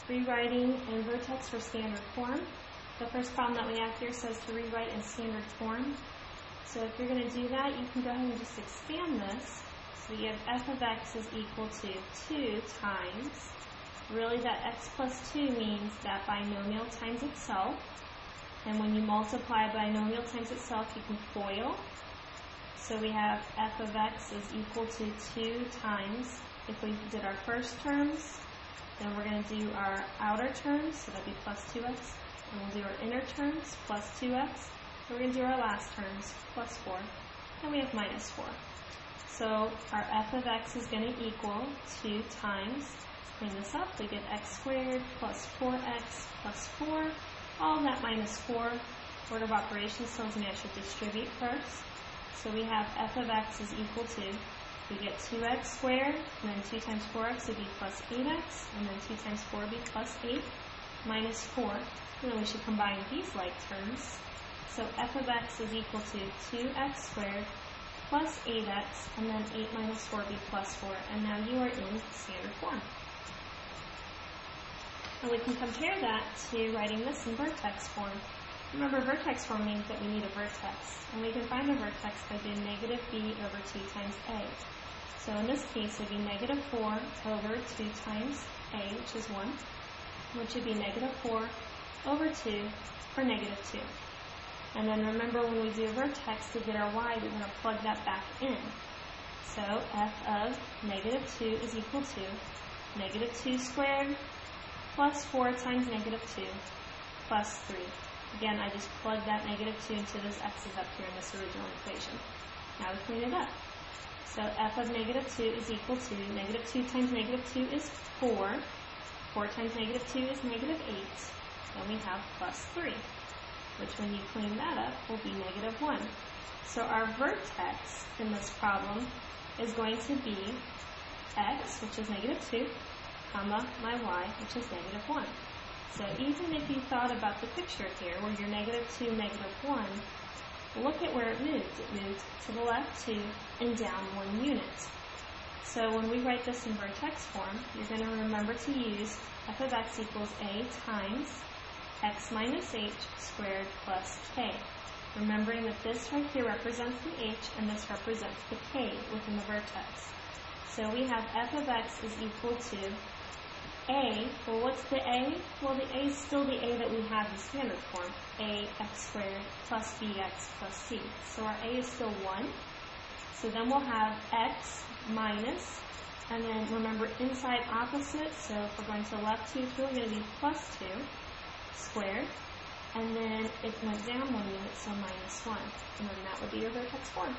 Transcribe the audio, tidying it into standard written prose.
Rewriting in Vertex for standard form. The first problem that we have here says to rewrite in standard form. So if you're going to do that, you can go ahead and just expand this. So you have f of x is equal to 2 times, really that x plus 2 means that binomial times itself. And when you multiply a binomial times itself, you can FOIL. So we have f of x is equal to 2 times, if we did our first terms, then we're going to do our outer terms, so that would be plus 2x. And we'll do our inner terms, plus 2x. So we're going to do our last terms, plus 4. And we have minus 4. So our f of x is going to equal 2 times, let's clean this up, we get x squared plus 4x plus 4. All of that minus 4. Order of operations tells me I should distribute first. So we have f of x is equal to, we get 2x squared, and then 2 times 4x would be plus 8x, and then 2 times 4 would be plus 8, minus 4. And then we should combine these like terms. So f of x is equal to 2x squared plus 8x, and then 8 minus 4 would be plus 4. And now you are in standard form. And we can compare that to writing this in vertex form. Remember, vertex form means that we need a vertex. And we can find a vertex by doing negative b over 2 times a. So in this case, it would be negative 4 over 2 times a, which is 1, which would be negative 4 over 2 for negative 2. And then remember, when we do a vertex to get our y, we're going to plug that back in. So f of negative 2 is equal to negative 2 squared plus 4 times negative 2 plus 3. Again, I just plug that negative 2 into this x's up here in this original equation. Now we clean it up. So f of negative 2 is equal to negative 2 times negative 2 is 4. 4 times negative 2 is negative 8. Then we have plus 3, which when you clean that up will be negative 1. So our vertex in this problem is going to be x, which is negative 2, comma my y, which is negative 1. So even if you thought about the picture here, where you're negative 2, negative 1, look at where it moved. It moved to the left 2 and down 1 unit. So when we write this in vertex form, you're going to remember to use f of x equals a times x minus h squared plus k. Remembering that this right here represents the h and this represents the k within the vertex. So we have f of x is equal to a. Well, what's the a? Well, the a is still the a that we have in standard form, a x squared plus bx plus c. So our a is still 1. So then we'll have x minus, and then remember inside opposite, so if we're going to the left 2, it's really going to be plus 2 squared, and then it went down 1 unit, so minus 1. And then that would be your vertex form.